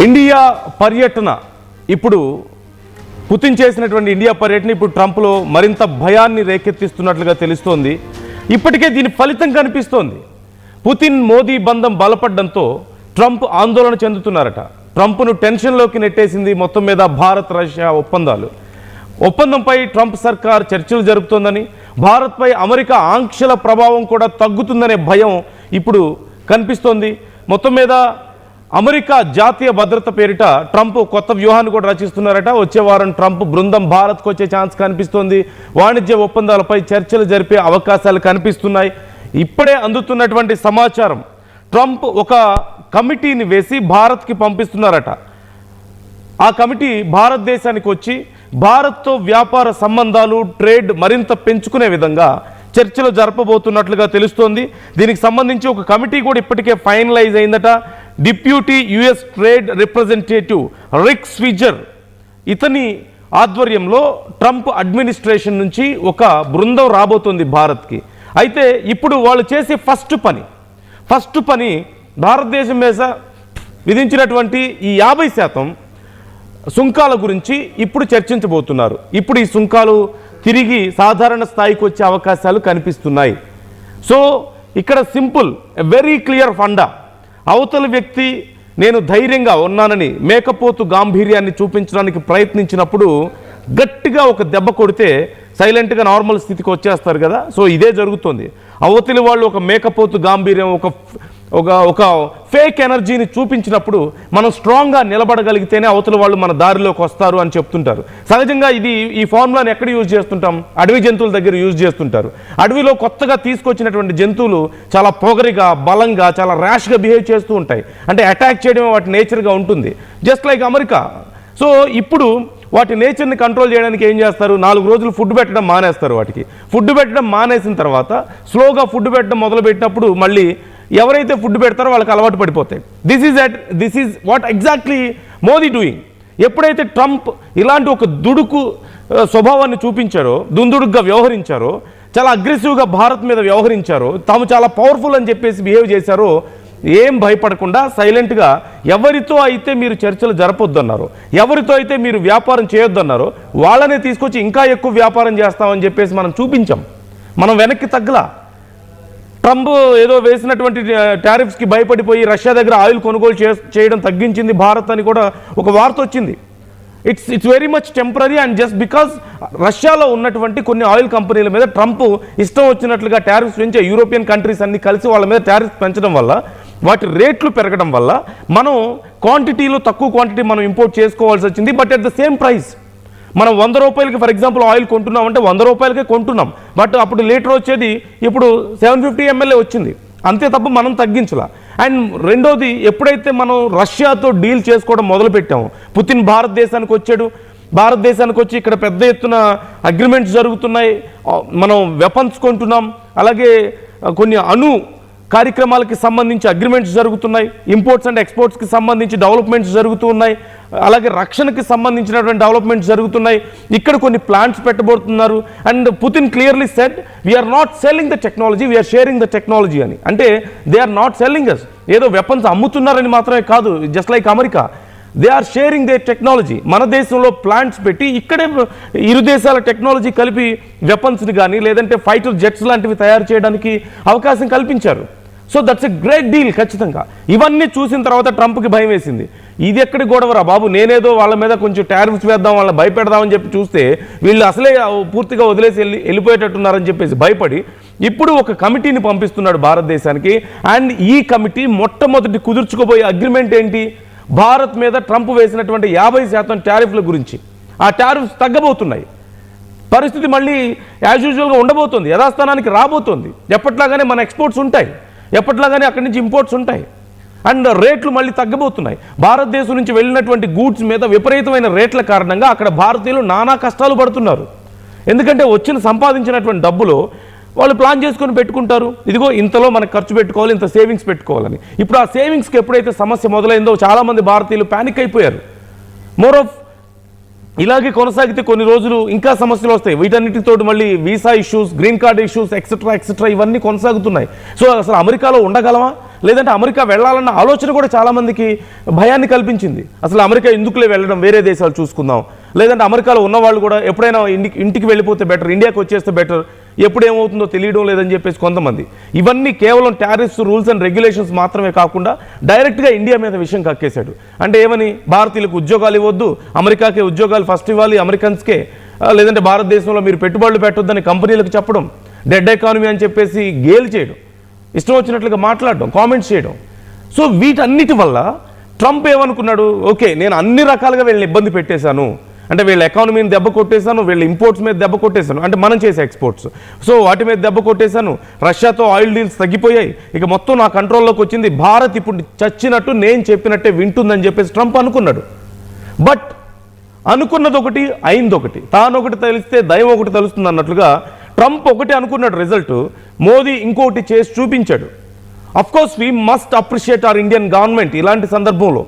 India పర్యటన ఇప్పుడు Putin చేసినటువంటి ఇండియా పర్యటన ఇప్పుడు ట్రంప్లో మరింత భయాన్ని రేకెత్తిస్తున్నట్లుగా తెలుస్తోంది. ఇప్పటికే దీని ఫలితం కనిపిస్తోంది. పుతిన్ మోదీ బంధం బలపడడంతో ట్రంప్ ఆందోళన చెందుతున్నారట. ట్రంప్ను టెన్షన్లోకి నెట్టేసింది మొత్తం మీద భారత్ రష్యా ఒప్పందంపై ట్రంప్ సర్కార్ చర్చలు జరుపుతోందని, భారత్పై అమెరికా ఆంక్షల ప్రభావం కూడా తగ్గుతుందనే భయం ఇప్పుడు కనిపిస్తోంది. మొత్తం మీద అమెరికా జాతీయ భద్రత పేరిట ట్రంప్ కొత్త వ్యూహాన్ని కూడా రచిస్తున్నారట. వచ్చే వారం ట్రంప్ బృందం భారత్కు వచ్చే ఛాన్స్ కనిపిస్తోంది. వాణిజ్య ఒప్పందాలపై చర్చలు జరిపే అవకాశాలు కనిపిస్తున్నాయి. ఇప్పుడే అందుతున్నటువంటి సమాచారం, ట్రంప్ ఒక కమిటీని వేసి భారత్కి పంపిస్తున్నారట. ఆ కమిటీ భారతదేశానికి వచ్చి భారత్తో వ్యాపార సంబంధాలు, ట్రేడ్ మరింత పెంచుకునే విధంగా చర్చలు జరపబోతున్నట్లుగా తెలుస్తోంది. దీనికి సంబంధించి ఒక కమిటీ కూడా ఇప్పటికే ఫైనలైజ్ అయిందట. డిప్యూటీ యుఎస్ ట్రేడ్ రిప్రజెంటేటివ్ రిక్ స్విజర్ ఇతని ఆధ్వర్యంలో ట్రంప్ అడ్మినిస్ట్రేషన్ నుంచి ఒక బృందం రాబోతుంది భారత్కి. అయితే ఇప్పుడు వాళ్ళు చేసే ఫస్ట్ పని భారతదేశం మీద విధించినటువంటి ఈ 50% సుంకాల గురించి ఇప్పుడు చర్చించబోతున్నారు. ఇప్పుడు ఈ సుంకాలు తిరిగి సాధారణ స్థాయికి వచ్చే అవకాశాలు కనిపిస్తున్నాయి. సో ఇక్కడ సింపుల్, వెరీ క్లియర్ ఫండా. అవతల వ్యక్తి నేను ధైర్యంగా ఉన్నానని మేకపోతు గాంభీర్యాన్ని చూపించడానికి ప్రయత్నించినప్పుడు గట్టిగా ఒక దెబ్బ కొడితే సైలెంట్గా నార్మల్ స్థితికి వచ్చేస్తారు కదా. సో ఇదే జరుగుతుంది. అవతలి వాళ్ళు ఒక మేకపోతు గాంభీర్యం, ఒక ఫేక్ ఎనర్జీని చూపించినప్పుడు మనం స్ట్రాంగ్గా నిలబడగలిగితేనే అవతల వాళ్ళు మన దారిలోకి వస్తారు అని చెప్తుంటారు. సహజంగా ఈ ఫార్ములాని ఎక్కడ యూజ్ చేస్తుంటాం? అడవి జంతువుల దగ్గర యూజ్ చేస్తుంటారు. అడవిలో కొత్తగా తీసుకొచ్చినటువంటి జంతువులు చాలా పొగరిగా, బలంగా, చాలా ర్యాష్గా బిహేవ్ చేస్తూ ఉంటాయి. అంటే అటాక్ చేయడమే వాటి నేచర్గా ఉంటుంది, జస్ట్ లైక్ అమెరికా. సో ఇప్పుడు వాటి నేచర్ని కంట్రోల్ చేయడానికి ఏం చేస్తారు? 4 రోజులు ఫుడ్ పెట్టడం మానేస్తారు. వాటికి ఫుడ్ పెట్టడం మానేసిన తర్వాత స్లోగా ఫుడ్ పెట్టడం మొదలుపెట్టినప్పుడు మళ్ళీ ఎవరైతే ఫుడ్ పెడతారో వాళ్ళకి అలవాటు పడిపోతాయి. This is what exactly Modi doing. ఎప్పుడైతే ట్రంప్ ఇలాంటి ఒక దుడుకు స్వభావాన్ని చూపించారో, దుందుడుగ్గా వ్యవహరించారో, చాలా అగ్రెసివ్గా భారత్ మీద వ్యవహరించారో, తాము చాలా పవర్ఫుల్ అని చెప్పేసి బిహేవ్ చేశారో, ఏం భయపడకుండా సైలెంట్గా ఎవరితో అయితే మీరు చర్చలు జరపొద్దన్నారో, ఎవరితో అయితే మీరు వ్యాపారం చేయొద్దన్నారో వాళ్ళనే తీసుకొచ్చి ఇంకా ఎక్కువ వ్యాపారం చేస్తామని చెప్పేసి మనం చూపించాం. మనం వెనక్కి తగ్గలా. ట్రంప్ ఏదో వేసినటువంటి టారిఫ్స్కి భయపడిపోయి రష్యా దగ్గర ఆయిల్ కొనుగోలు చేయడం తగ్గించింది భారత్ అని కూడా ఒక వార్త వచ్చింది. It's very much temporary. And just because రష్యాలో ఉన్నటువంటి కొన్ని ఆయిల్ కంపెనీల మీద ట్రంప్ ఇష్టం వచ్చినట్లుగా టారిఫ్స్ పెంచే యూరోపియన్ కంట్రీస్ అన్ని కలిసి వాళ్ళ మీద టారిఫ్స్ పెంచడం వల్ల, వాటి రేట్లు పెరగడం వల్ల మనం తక్కువ క్వాంటిటీ మనం ఇంపోర్ట్ చేసుకోవాల్సి వచ్చింది. But at the same price మనం 100 రూపాయలకి ఫర్ ఎగ్జాంపుల్ ఆయిల్ కొంటున్నామంటే 100 రూపాయలకే కొంటున్నాం. బట్ అప్పుడు లీటర్ వచ్చేది ఇప్పుడు 750 ml వచ్చింది. అంతే తప్ప మనం తగ్గించలా. అండ్ రెండోది, ఎప్పుడైతే మనం రష్యాతో డీల్ చేసుకోవడం మొదలుపెట్టాము, పుతిన్ భారతదేశానికి వచ్చాడు. భారతదేశానికి వచ్చి ఇక్కడ పెద్ద ఎత్తున అగ్రిమెంట్స్ జరుగుతున్నాయి. మనం వెపన్స్ కొంటున్నాం. అలాగే కొన్ని అణు కార్యక్రమాలకి సంబంధించి అగ్రిమెంట్స్ జరుగుతున్నాయి. ఇంపోర్ట్స్ అండ్ ఎక్స్పోర్ట్స్కి సంబంధించి డెవలప్మెంట్స్ జరుగుతూ ఉన్నాయి. అలాగే రక్షణకి సంబంధించినటువంటి డెవలప్మెంట్స్ జరుగుతున్నాయి. ఇక్కడ కొన్ని ప్లాంట్స్ పెట్టబోతున్నారు. And Putin clearly said we're not selling the technology, we're sharing the technology అని. అంటే they are not selling us, ఏదో వెపన్స్ అమ్ముతున్నారని మాత్రమే కాదు, just like America. They are sharing the technology. మన దేశంలో ప్లాంట్స్ పెట్టి ఇక్కడే ఇరు దేశాల టెక్నాలజీ కలిపి వెపన్స్ని కానీ లేదంటే ఫైటర్ జెట్స్ లాంటివి తయారు చేయడానికి అవకాశం కల్పించారు. So that's a great deal. ఖచ్చితంగా ఇవన్నీ చూసిన తర్వాత ట్రంప్కి భయం వేసింది. ఇది ఎక్కడి గొడవరా బాబు, నేనేదో వాళ్ళ మీద కొంచెం టారిఫ్స్ వేద్దాం, వాళ్ళని భయపెడదామని చెప్పి చూస్తే వీళ్ళు అసలే పూర్తిగా వదిలేసి వెళ్ళిపోయేటట్టున్నారని చెప్పేసి భయపడి ఇప్పుడు ఒక కమిటీని పంపిస్తున్నాడు భారతదేశానికి. అండ్ ఈ కమిటీ మొట్టమొదటి కుదుర్చుకోబోయే అగ్రిమెంట్ ఏంటి? భారత్ మీద ట్రంప్ వేసినటువంటి 50% టారిఫ్ల గురించి. ఆ టారిఫ్స్ తగ్గబోతున్నాయి. పరిస్థితి మళ్ళీ యాజ్ యూజువల్గా ఉండబోతుంది, యథాస్థానానికి రాబోతోంది. ఎప్పట్లాగానే మన ఎక్స్పోర్ట్స్ ఉంటాయి, ఎప్పట్లాగానే అక్కడి నుంచి ఇంపోర్ట్స్ ఉంటాయి. అండ్ రేట్లు మళ్ళీ తగ్గబోతున్నాయి. భారతదేశం నుంచి వెళ్ళినటువంటి గూడ్స్ మీద విపరీతమైన రేట్ల కారణంగా అక్కడ భారతీయులు నానా కష్టాలు పడుతున్నారు. ఎందుకంటే సంపాదించినటువంటి డబ్బులో వాళ్ళు ప్లాన్ చేసుకొని పెట్టుకుంటారు, ఇదిగో ఇంతలో మనకు ఖర్చు పెట్టుకోవాలి, ఇంత సేవింగ్స్ పెట్టుకోవాలని. ఇప్పుడు ఆ సేవింగ్స్కి ఎప్పుడైతే సమస్య మొదలైందో చాలామంది భారతీయులు ప్యానిక్ అయిపోయారు. మోర్ ఆఫ్ ఇలాగే కొనసాగితే కొన్ని రోజులు ఇంకా సమస్యలు వస్తాయి. వీటన్నిటితో మళ్ళీ visa issues, green card issues, etcetera ఇవన్నీ కొనసాగుతున్నాయి. సో అసలు అమెరికాలో ఉండగలమా? లేదంటే అమెరికా వెళ్ళాలన్న ఆలోచన కూడా చాలామందికి భయాన్ని కల్పించింది. అసలు అమెరికా ఎందుకులే వెళ్ళడం, వేరే దేశాలు చూసుకుందాం, లేదంటే అమెరికాలో ఉన్నవాళ్ళు కూడా ఎప్పుడైనా ఇంటికి వెళ్ళిపోతే బెటర్, ఇండియాకి వచ్చేస్తే బెటర్, ఎప్పుడేమవుతుందో తెలియడం లేదని చెప్పేసి కొంతమంది. ఇవన్నీ కేవలం టారిఫ్స్, రూల్స్ అండ్ రెగ్యులేషన్స్ మాత్రమే కాకుండా డైరెక్ట్గా ఇండియా మీద విషయం కక్కేశాడు. అంటే ఏమని, భారతీయులకు ఉద్యోగాలు ఇవ్వద్దు, అమెరికాకే ఉద్యోగాలు ఫస్ట్ ఇవ్వాలి అమెరికన్స్కే, లేదంటే భారతదేశంలో మీరు పెట్టుబడులు పెట్టొద్దని కంపెనీలకు చెప్పడం, డెడ్ ఎకానమీ అని చెప్పేసి గేల్ చేయడం, ఇష్టం వచ్చినట్లుగా మాట్లాడడం, కామెంట్స్ చేయడం. సో వీటన్నిటి వల్ల ట్రంప్ ఏమనుకున్నాడు, ఓకే నేను అన్ని రకాలుగా వీళ్ళని ఇబ్బంది పెట్టేశాను, అంటే వీళ్ళ ఎకానమీని దెబ్బ కొట్టేశాను, వీళ్ళ ఇంపోర్ట్స్ మీద దెబ్బ కొట్టేశాను, అంటే మనం చేసే ఎక్స్పోర్ట్స్, సో వాటి మీద దెబ్బ కొట్టేశాను, రష్యాతో ఆయిల్ డీల్స్ తగ్గిపోయాయి, ఇక మొత్తం నా కంట్రోల్లోకి వచ్చింది, భారత్ ఇప్పుడు చచ్చినట్టు నేను చెప్పినట్టే వింటుందని చెప్పేసి ట్రంప్ అనుకున్నాడు. బట్ అనుకున్నది ఒకటి, అయింది ఒకటి, తానొకటి తెలిస్తే దైవం ఒకటి తెలుస్తుంది అన్నట్లుగా ట్రంప్ ఒకటి అనుకున్నాడు రిజల్ట్, మోదీ ఇంకోటి చేసి చూపించాడు. Of course we must appreciate our Indian government. ఇలాంటి సందర్భంలో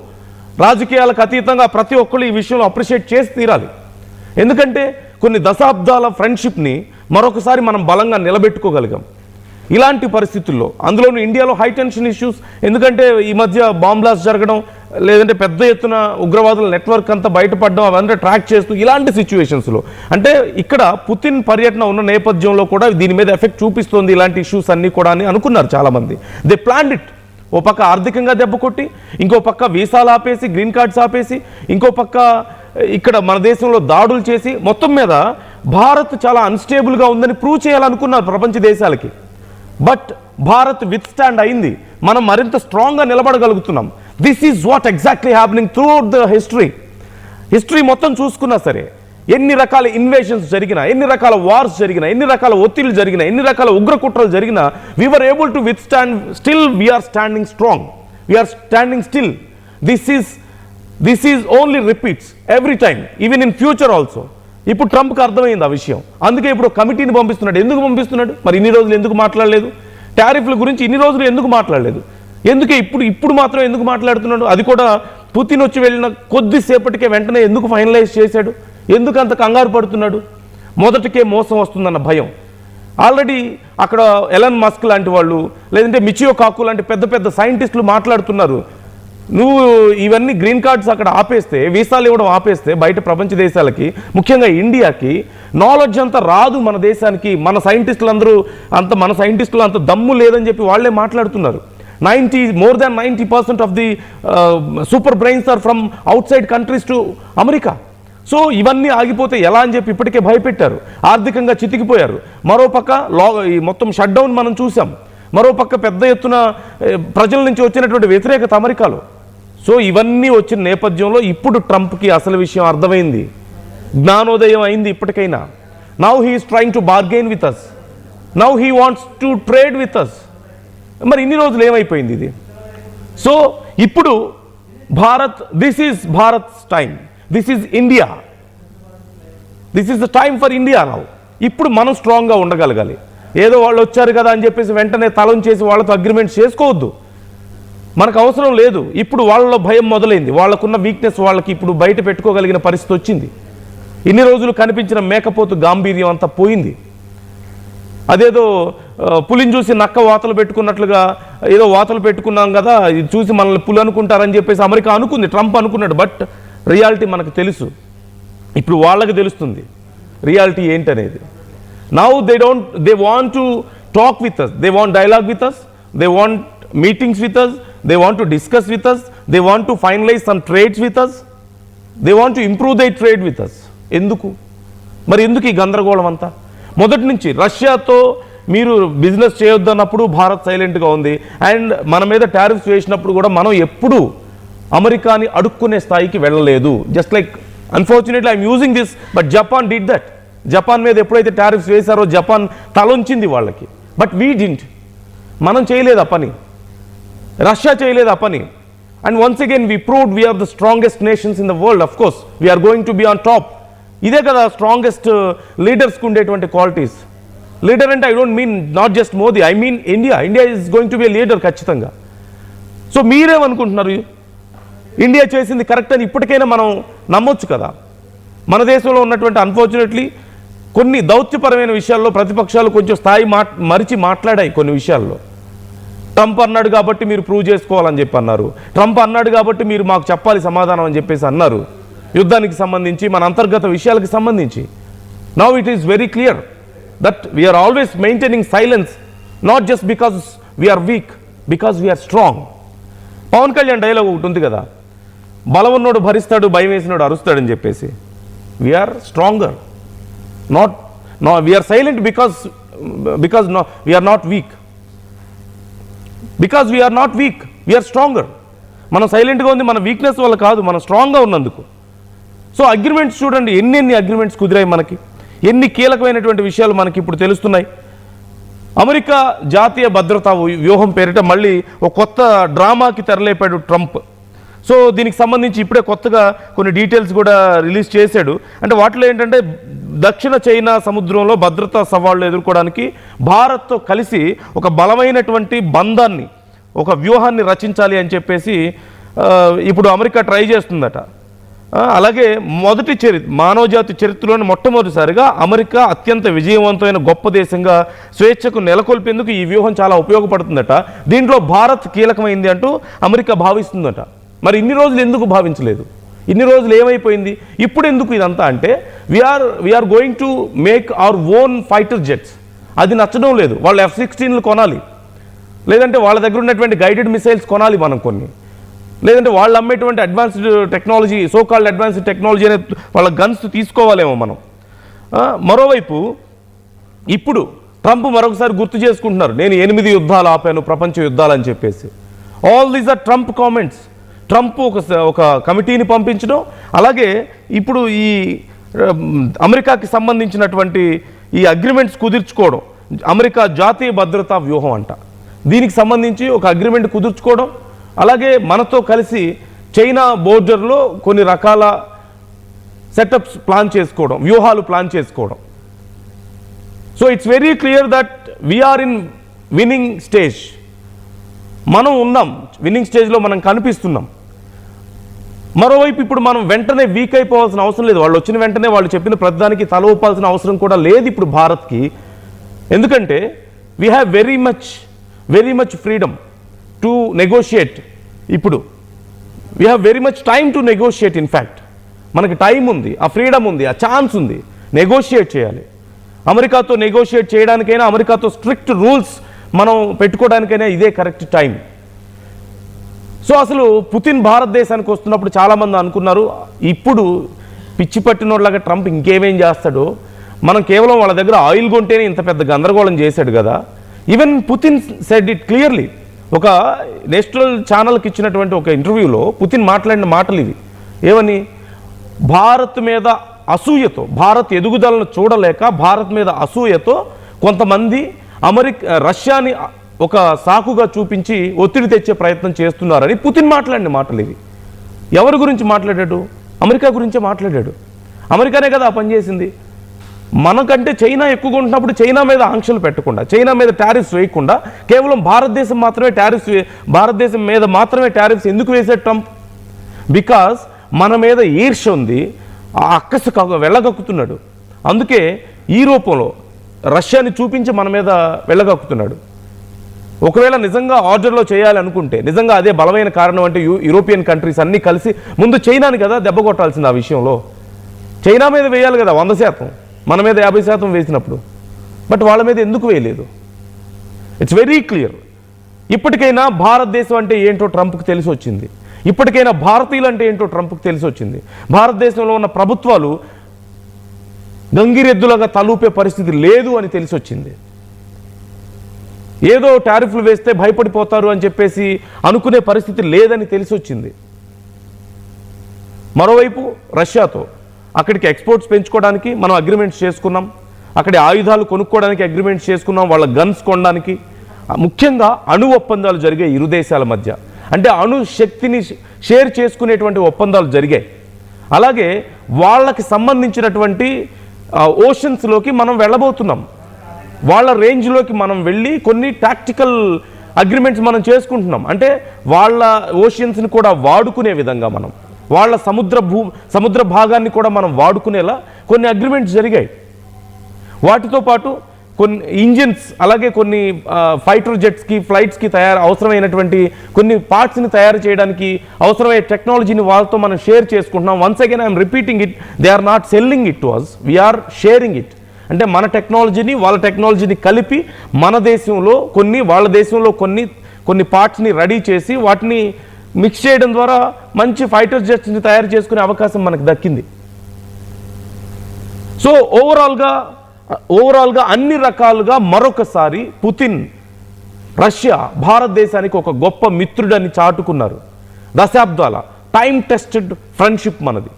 రాజకీయాలకు అతీతంగా ప్రతి ఒక్కరు ఈ విషయంలో అప్రిషియేట్ చేసి తీరాలి. ఎందుకంటే కొన్ని దశాబ్దాల ఫ్రెండ్షిప్ని మరొకసారి మనం బలంగా నిలబెట్టుకోగలిగాం ఇలాంటి పరిస్థితుల్లో. అందులోనూ ఇండియాలో హై టెన్షన్ ఇష్యూస్, ఎందుకంటే ఈ మధ్య బాంబ్ బ్లాస్ట్ జరగడం, లేదంటే పెద్ద ఎత్తున ఉగ్రవాదుల నెట్వర్క్ అంతా బయటపడడం, అవన్నీ ట్రాక్ చేస్తూ ఇలాంటి సిచ్యువేషన్స్లో, అంటే ఇక్కడ పుతిన్ పర్యటన ఉన్న నేపథ్యంలో కూడా దీని మీద ఎఫెక్ట్ చూపిస్తోంది ఇలాంటి ఇష్యూస్ అన్నీ కూడా అని అనుకున్నారు చాలామంది. They planned it. ఓ పక్క ఆర్థికంగా దెబ్బ కొట్టి, ఇంకో పక్క వీసాలు ఆపేసి, గ్రీన్ కార్డ్స్ ఆపేసి, ఇంకో పక్క ఇక్కడ మన దేశంలో దాడులు చేసి, మొత్తం మీద భారత్ చాలా అన్స్టేబుల్గా ఉందని ప్రూవ్ చేయాలనుకున్నారు ప్రపంచ దేశాలకి. బట్ భారత్ విత్ స్టాండ్ అయింది, మనం మరింత స్ట్రాంగ్గా నిలబడగలుగుతున్నాం. This is what exactly happening throughout the history మొత్తం చూసుకున్నా సరే, ఎన్ని రకాల ఇన్వేషన్స్ జరిగినా, ఎన్ని రకాల వార్స్ జరిగినా, ఎన్ని రకాల ఒత్తిళ్లు జరిగినా, ఎన్ని రకాల ఉగ్రకుట్రలు జరిగినా, we were able to withstand. Still we are standing strong, we are standing still. This is only repeats every time, even in future also. ఇప్పుడు ట్రంప్కి అర్థమైంది ఆ విషయం, అందుకే ఇప్పుడు కమిటీని పంపిస్తున్నాడు. ఎందుకు పంపిస్తున్నాడు మరి? ఇన్ని రోజులు ఎందుకు మాట్లాడలేదు? టారిఫ్ల గురించి ఇన్ని రోజులు ఎందుకు మాట్లాడలేదు? ఎందుకే ఇప్పుడు మాత్రం ఎందుకు మాట్లాడుతున్నాడు? అది కూడా పుతిన్ వచ్చి వెళ్ళిన కొద్దిసేపటికే వెంటనే ఎందుకు ఫైనలైజ్ చేశాడు? ఎందుకు అంత కంగారు పడుతున్నాడు? మొదటికే మోసం వస్తుందన్న భయం. ఆల్రెడీ అక్కడ ఎలన్ మస్క్ లాంటి వాళ్ళు, లేదంటే మిచియో కాకు లాంటి పెద్ద పెద్ద సైంటిస్టులు మాట్లాడుతున్నారు, నువ్వు ఇవన్నీ గ్రీన్ కార్డ్స్ అక్కడ ఆపేస్తే, వీసాలు ఇవ్వడం ఆపేస్తే బయట ప్రపంచ దేశాలకి, ముఖ్యంగా ఇండియాకి నాలెడ్జ్ అంతా రాదు మన దేశానికి, మన సైంటిస్టులు అంత దమ్ము లేదని చెప్పి వాళ్ళే మాట్లాడుతున్నారు. more than 90% of the super brains are from outside countries to America. So ఇవన్నీ ఆగిపోతే ఎలా అని చెప్పి ఇప్పటికే భయపెట్టారు, ఆర్థికంగా చితికిపోయారు. మరోపక్క ఈ మొత్తం షట్ డౌన్ మనం చూసాం, మరోపక్క పెద్ద ఎత్తున ప్రజల నుంచి వచ్చినటువంటి వ్యతిరేకత అమెరికాలో. సో ఇవన్నీ వచ్చిన నేపథ్యంలో ఇప్పుడు ట్రంప్కి అసలు విషయం అర్థమైంది, జ్ఞానోదయం అయింది ఇప్పటికైనా. Now he is trying to bargain with us, now he wants to trade with us. మరి ఇన్ని రోజులు ఏమైపోయింది ఇది? సో ఇప్పుడు this is Bharat's time, this is India, this is the time for India now. ఇప్పుడు మనం స్ట్రాంగ్గా ఉండగలగాలి. ఏదో వాళ్ళు వచ్చారు కదా అని చెప్పేసి వెంటనే తలంచేసి వాళ్ళతో అగ్రిమెంట్ చేసుకోవద్దు, మనకు అవసరం లేదు. ఇప్పుడు వాళ్ళలో భయం మొదలైంది, వాళ్ళకున్న వీక్నెస్ వాళ్ళకి ఇప్పుడు బయట పెట్టుకోగలిగిన పరిస్థితి వచ్చింది. ఇన్ని రోజులు కనిపించిన మేకపోతు గాంభీర్యం అంతా పోయింది. అదేదో పులిని చూసి నక్క వాతలు పెట్టుకున్నట్లుగా ఏదో వాతలు పెట్టుకున్నాం కదా, ఇది చూసి మనల్ని పులి అనుకుంటారని చెప్పేసి అమెరికా అనుకుంది, ట్రంప్ అనుకున్నాడు. బట్ రియాలిటీ మనకు తెలుసు, ఇప్పుడు వాళ్ళకి తెలుస్తుంది రియాలిటీ ఏంటనేది. Now they want to talk with us, they want dialogue with us, they want meetings with us, they want to discuss with us, they want to finalise some trades with us, they want to improve their trade with us. ఎందుకు మరి? ఎందుకు ఈ గందరగోళం అంతా? మొదటి నుంచి రష్యాతో మీరు బిజినెస్ చేయొద్దన్నప్పుడు భారత్ సైలెంట్గా ఉంది, అండ్ మన మీద టారిఫ్స్ వేసినప్పుడు కూడా మనం ఎప్పుడూ అమెరికాని అడుక్కునే స్థాయికి వెళ్ళలేదు. Just like unfortunately I'm using this, but Japan did that. Japan మీద ఎప్పుడైతే టారిఫ్స్ వేశారో జపాన్ తలొంచింది వాళ్ళకి. బట్ వీ డింట్, మనం చేయలేదు ఆ పని, రష్యా చేయలేదు ఆ పని. And once again we proved we are the strongest nations in the world. Of course we are going to be on top. ఇదే కదా స్ట్రాంగెస్ట్ లీడర్స్కి ఉండేటువంటి క్వాలిటీస్. లీడర్ అంటే I don't mean not just Modi, I mean India. India is going to be a leader ఖచ్చితంగా. So మీరేమనుకుంటున్నారు? India చేసింది correct అని ఇప్పటికైనా మనం నమ్మొచ్చు కదా. మన దేశంలో ఉన్నటువంటి అన్ఫార్చునేట్లీ కొన్ని దౌత్యపరమైన విషయాల్లో ప్రతిపక్షాలు కొంచెం స్థాయి మరిచి మాట్లాడాయి కొన్ని విషయాల్లో. ట్రంప్ అన్నాడు కాబట్టి మీరు ప్రూవ్ చేసుకోవాలని చెప్పి అన్నారు. ట్రంప్ అన్నాడు కాబట్టి మీరు మాకు చెప్పాలి సమాధానం అని చెప్పేసి అన్నారు. యుద్ధానికి సంబంధించి, మన అంతర్గత విషయాలకు సంబంధించి. Now it is very clear that we are always maintaining silence, not just because we are weak, because we are strong. Pawan Kalyan dialogue ఒకటి ఉంది కదా, బలం ఉన్నోడు భరిస్తాడు, భయం వేసినోడు అరుస్తాడని చెప్పేసి. We are stronger, we are silent because we are not weak. Because we are not weak, we are stronger. మనం సైలెంట్గా ఉంది మన వీక్నెస్ వల్ల కాదు, మనం స్ట్రాంగ్గా ఉన్నందుకు. సో అగ్రిమెంట్స్ చూడండి, ఎన్ని అగ్రిమెంట్స్ కుదిరాయి మనకి, ఎన్ని కీలకమైనటువంటి విషయాలు మనకి ఇప్పుడు తెలుస్తున్నాయి. అమెరికా జాతీయ భద్రతా వ్యూహం పేరిట మళ్ళీ ఒక కొత్త డ్రామాకి తెరలేపాడు ట్రంప్. సో దీనికి సంబంధించి ఇప్పుడే కొత్తగా కొన్ని డీటెయిల్స్ కూడా రిలీజ్ చేశాడు. అంటే వాటిలో ఏంటంటే, దక్షిణ చైనా సముద్రంలో భద్రతా సవాళ్లు ఎదుర్కోవడానికి భారత్తో కలిసి ఒక బలమైనటువంటి బంధాన్ని, ఒక వ్యూహాన్ని రచించాలి అని చెప్పేసి ఇప్పుడు అమెరికా ట్రై చేస్తుందట. అలాగే మానవజాతి చరిత్రలోని మొట్టమొదటిసారిగా అమెరికా అత్యంత విజయవంతమైన గొప్ప దేశంగా స్వేచ్ఛకు నెలకొల్పేందుకు ఈ వ్యూహం చాలా ఉపయోగపడుతుందట. దీంట్లో భారత్ కీలకమైంది అంటూ అమెరికా భావిస్తుందట. మరి ఇన్ని రోజులు ఎందుకు భావించలేదు? ఇన్ని రోజులు ఏమైపోయింది? ఇప్పుడు ఎందుకు ఇదంతా అంటే, we are going to make our own fighter jets. అది నచ్చడం లేదు. వాళ్ళు F-16లు కొనాలి, లేదంటే వాళ్ళ దగ్గర ఉన్నటువంటి గైడెడ్ మిసైల్స్ కొనాలి మనం కొన్ని, లేదంటే వాళ్ళు అమ్మేటువంటి advanced technology, so called advanced technology అనే వాళ్ళ గన్స్ తీసుకోవాలేమో మనం. మరోవైపు ఇప్పుడు ట్రంప్ మరొకసారి గుర్తు చేసుకుంటున్నారు, నేను 8 యుద్ధాలు ఆపాను, ప్రపంచ యుద్ధాలు అని చెప్పేసి. All these are Trump comments. Trump ఒక కమిటీని పంపించడం, అలాగే ఇప్పుడు ఈ అమెరికాకి సంబంధించినటువంటి ఈ అగ్రిమెంట్స్ కుదుర్చుకోవడం, అమెరికా జాతీయ భద్రతా వ్యూహం అంట, దీనికి సంబంధించి ఒక అగ్రిమెంట్ కుదుర్చుకోవడం, అలాగే మనతో కలిసి చైనా బోర్డర్లో కొన్ని రకాల సెటప్స్ ప్లాన్ చేసుకోవడం, వ్యూహాలు ప్లాన్ చేసుకోవడం. So it's very clear that we are in winning stage. మనం ఉన్నాం విన్నింగ్ స్టేజ్లో, మనం కనిపిస్తున్నాం. మరోవైపు ఇప్పుడు మనం వెంటనే వీక్ అయిపోవాల్సిన అవసరం లేదు. వాళ్ళు వచ్చిన వెంటనే వాళ్ళు చెప్పిన ప్రతిదానికి తల ఊపాల్సిన అవసరం కూడా లేదు ఇప్పుడు భారత్కి. ఎందుకంటే we have very much freedom to negotiate. ఇప్పుడు we have very much time to negotiate. In fact మనకి టైం ఉంది, ఆ ఫ్రీడమ్ ఉంది, ఆ ఛాన్స్ ఉంది, నెగోషియేట్ చేయాలి. అమెరికాతో నెగోషియేట్ చేయడానికైనా, అమెరికాతో స్ట్రిక్ట్ రూల్స్ మనం పెట్టుకోవడానికైనా ఇదే కరెక్ట్ టైం. సో అసలు పుతిన్ భారతదేశానికి వస్తున్నప్పుడు చాలామంది అనుకున్నారు, ఇప్పుడు పిచ్చి పట్టినోళ్ళగా ట్రంప్ ఇంకేమేం చేస్తాడో, మనం కేవలం వాళ్ళ దగ్గర ఆయిల్ కొంటేనే ఇంత పెద్ద గందరగోళం చేశాడు కదా. Even Putin said it clearly. ఒక నేషనల్ ఛానల్కి ఇచ్చినటువంటి ఒక ఇంటర్వ్యూలో పుతిన్ మాట్లాడిన మాటలు ఇవి. ఏమని? భారత్ మీద అసూయతో, భారత్ ఎదుగుదలను చూడలేక భారత్ మీద అసూయతో కొంతమంది రష్యాని ఒక సాకుగా చూపించి ఒత్తిడి తెచ్చే ప్రయత్నం చేస్తున్నారని పుతిన్ మాట్లాడిన మాటలు ఇవి. ఎవరి గురించి మాట్లాడాడు? అమెరికా గురించే మాట్లాడాడు. అమెరికానే కదా ఆ పని చేసింది. మనకంటే చైనా ఎక్కువగా ఉంటున్నప్పుడు చైనా మీద ఆంక్షలు పెట్టకుండా, చైనా మీద టారిఫ్స్ వేయకుండా, కేవలం భారతదేశం మీద మాత్రమే టారిఫ్స్ ఎందుకు వేసాడు ట్రంప్? బికాజ్ మన మీద ఈర్ష్య ఉంది, ఆ అక్కసు వెళ్ళగక్కుతున్నాడు. అందుకే ఈ రూపంలో రష్యాని చూపించి మన మీద వెళ్ళగక్కుతున్నాడు. ఒకవేళ నిజంగా ఆర్డర్లో చేయాలనుకుంటే, నిజంగా అదే బలమైన కారణం అంటే యూరోపియన్ కంట్రీస్ అన్నీ కలిసి ముందు చైనాని కదా దెబ్బ కొట్టాల్సింది. ఆ విషయంలో చైనా మీద వేయాలి కదా 100%, మన మీద 50% వేసినప్పుడు. బట్ వాళ్ళ మీద ఎందుకు వేయలేదు? It's very clear. ఇప్పటికైనా భారతదేశం అంటే ఏంటో ట్రంప్కి తెలిసి వచ్చింది. ఇప్పటికైనా భారతీయులు అంటే ఏంటో ట్రంప్కి తెలిసి వచ్చింది. భారతదేశంలో ఉన్న ప్రభుత్వాలు గంగిరెద్దులుగా తలూపే పరిస్థితి లేదు అని తెలిసి వచ్చింది. ఏదో టారిఫ్లు వేస్తే భయపడిపోతారు అని చెప్పేసి అనుకునే పరిస్థితి లేదని తెలిసి వచ్చింది. మరోవైపు రష్యాతో అక్కడికి ఎక్స్పోర్ట్స్ పెంచుకోవడానికి మనం అగ్రిమెంట్స్ చేసుకున్నాం, అక్కడి ఆయుధాలు కొనుక్కోవడానికి అగ్రిమెంట్స్ చేసుకున్నాం, వాళ్ళ గన్స్ కొనడానికి. ముఖ్యంగా అణు ఒప్పందాలు జరిగాయి ఇరు దేశాల మధ్య. అంటే అణు శక్తిని షేర్ చేసుకునేటువంటి ఒప్పందాలు జరిగాయి. అలాగే వాళ్ళకి సంబంధించినటువంటి ఓషన్స్లోకి మనం వెళ్ళబోతున్నాం. వాళ్ళ రేంజ్లోకి మనం వెళ్ళి కొన్ని టాక్టికల్ అగ్రిమెంట్స్ మనం చేసుకుంటున్నాం. అంటే వాళ్ళ ఓషన్స్ని కూడా వాడుకునే విధంగా, మనం వాళ్ళ సముద్ర భాగాన్ని కూడా మనం వాడుకునేలా కొన్ని అగ్రిమెంట్స్ జరిగాయి. వాటితో పాటు కొన్ని ఇంజిన్స్, అలాగే కొన్ని ఫైటర్ జెట్స్కి, ఫ్లైట్స్కి అవసరమైనటువంటి కొన్ని పార్ట్స్ని తయారు చేయడానికి అవసరమయ్యే టెక్నాలజీని వాళ్ళతో మనం షేర్ చేసుకుంటున్నాం. Once again I'm repeating it, they are not selling it to us, we are sharing it. అంటే మన టెక్నాలజీని వాళ్ళ టెక్నాలజీని కలిపి మన దేశంలో కొన్ని, వాళ్ళ దేశంలో కొన్ని పార్ట్స్ని రెడీ చేసి వాటిని మిక్స్ చేయడం ద్వారా మంచి ఫైటర్ జెట్స్ని తయారు చేసుకునే అవకాశం మనకు దక్కింది. సో ఓవరాల్గా అన్ని రకాలుగా మరొకసారి పుతిన్, రష్యా భారతదేశానికి ఒక గొప్ప మిత్రుడని చాటుకున్నారు. దశాబ్దాల టైం టెస్టెడ్ ఫ్రెండ్షిప్ మనది.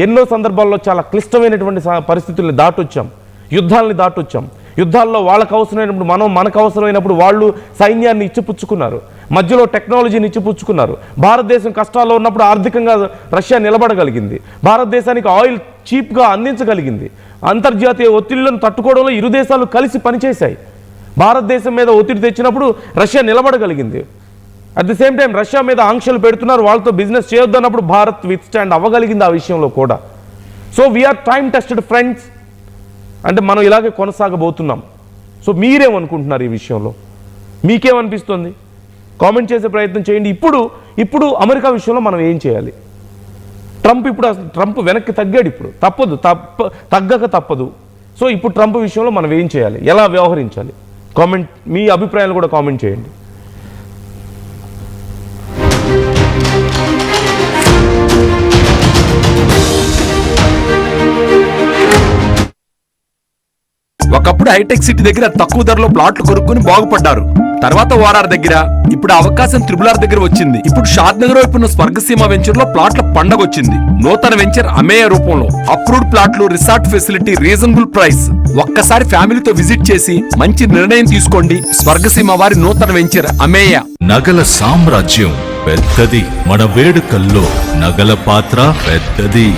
ఎన్నో సందర్భాల్లో చాలా క్లిష్టమైనటువంటి పరిస్థితుల్ని దాటొచ్చాం, యుద్ధాలని దాటొచ్చాం. యుద్ధాల్లో వాళ్ళకు అవసరమైనప్పుడు మనకు అవసరమైనప్పుడు వాళ్ళు సైన్యాన్ని ఇచ్చిపుచ్చుకున్నారు, మధ్యలో టెక్నాలజీని ఇచ్చిపుచ్చుకున్నారు. భారతదేశం కష్టాల్లో ఉన్నప్పుడు ఆర్థికంగా రష్యా నిలబడగలిగింది, భారతదేశానికి ఆయిల్ చీప్గా అందించగలిగింది. అంతర్జాతీయ ఒత్తిళ్లను తట్టుకోవడంలో ఇరు దేశాలు కలిసి పనిచేశాయి. భారతదేశం మీద ఒత్తిడి తెచ్చినప్పుడు రష్యా నిలబడగలిగింది. At the same time Russia మీద ఆంక్షలు పెడుతున్నారు, వాళ్ళతో బిజినెస్ చేయొద్దన్నప్పుడు భారత్ విత్ స్టాండ్ అవ్వగలిగింది ఆ విషయంలో కూడా. So we are time tested friends. అంటే మనం ఇలాగే కొనసాగబోతున్నాం. సో మీరేమనుకుంటున్నారు ఈ విషయంలో? మీకేమనిపిస్తుంది? కామెంట్ చేసే ప్రయత్నం చేయండి. ఇప్పుడు అమెరికా విషయంలో మనం ఏం చేయాలి? ట్రంప్ వెనక్కి తగ్గాడు, ఇప్పుడు తగ్గక తప్పదు. సో ఇప్పుడు ట్రంప్ విషయంలో మనం ఏం చేయాలి, ఎలా వ్యవహరించాలి? మీ అభిప్రాయాలు కూడా కామెంట్ చేయండి. ఒకప్పుడు హైటెక్ సిటీ దగ్గర తక్కువ ధరలో ప్లాట్లు కొనుక్కుని బాగుపడ్డారు. తర్వాత ఓఆర్ఆర్ దగ్గర, ఇప్పుడు అవకాశం త్రిబుల్ దగ్గర వచ్చింది. ఇప్పుడు షాద్ నగర్ వైపున్న స్వర్గసీమ వెంచర్ లో ప్లాట్ల పండగ వచ్చింది. నూతన వెంచర్ అమేయ రూపంలో అప్రూవ్డ్ ప్లాట్లు, రిసార్ట్ ఫెసిలిటీ, రీజనబుల్ ప్రైస్. ఒక్కసారి ఫ్యామిలీతో విజిట్ చేసి మంచి నిర్ణయం తీసుకోండి. స్వర్గసీమ వారి నూతన వెంచర్ అమేయ. నగల సామ్రాజ్యం పెద్దది, మన వేడుకల్లో నగల పాత్ర పెద్దది.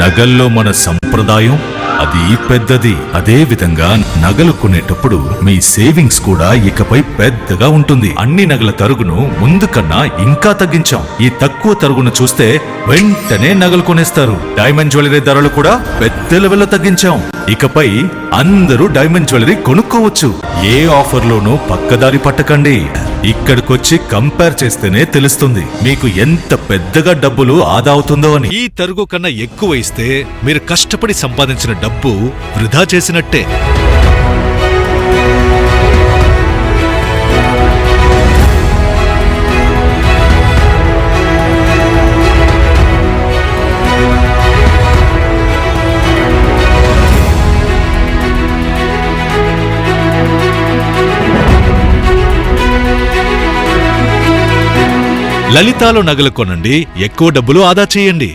నగల్లో మన సంప్రదాయం అది పెద్దది. అదే విధంగా నగలు కొనేటప్పుడు మీ సేవింగ్స్ కూడా ఇకపై పెద్దగా ఉంటుంది. అన్ని నగల తరుగును ముందు కన్నా ఇంకా తగ్గించాం. ఈ తక్కువ తరుగును చూస్తే వెంటనే నగలు కొనేస్తారు. డైమండ్ జ్యువెలరీ ధరలు కూడా పెద్ద లెవెల్లో తగ్గించాం. ఇకపై అందరూ డైమండ్ జ్యువెలరీ కొనుక్కోవచ్చు. ఏ ఆఫర్లోనూ పక్కదారి పట్టకండి. ఇక్కడికొచ్చి కంపేర్ చేస్తేనే తెలుస్తుంది మీకు ఎంత పెద్దగా డబ్బులు ఆదా అవుతుందో అని. ఈ తరుగు కన్నా ఎక్కువ ఇస్తే మీరు కష్టపడి సంపాదించిన డబ్బు వృధా చేసినట్టే. లలితాలో నగలు కొనండి, ఎక్కువ డబ్బులు ఆదా చేయండి.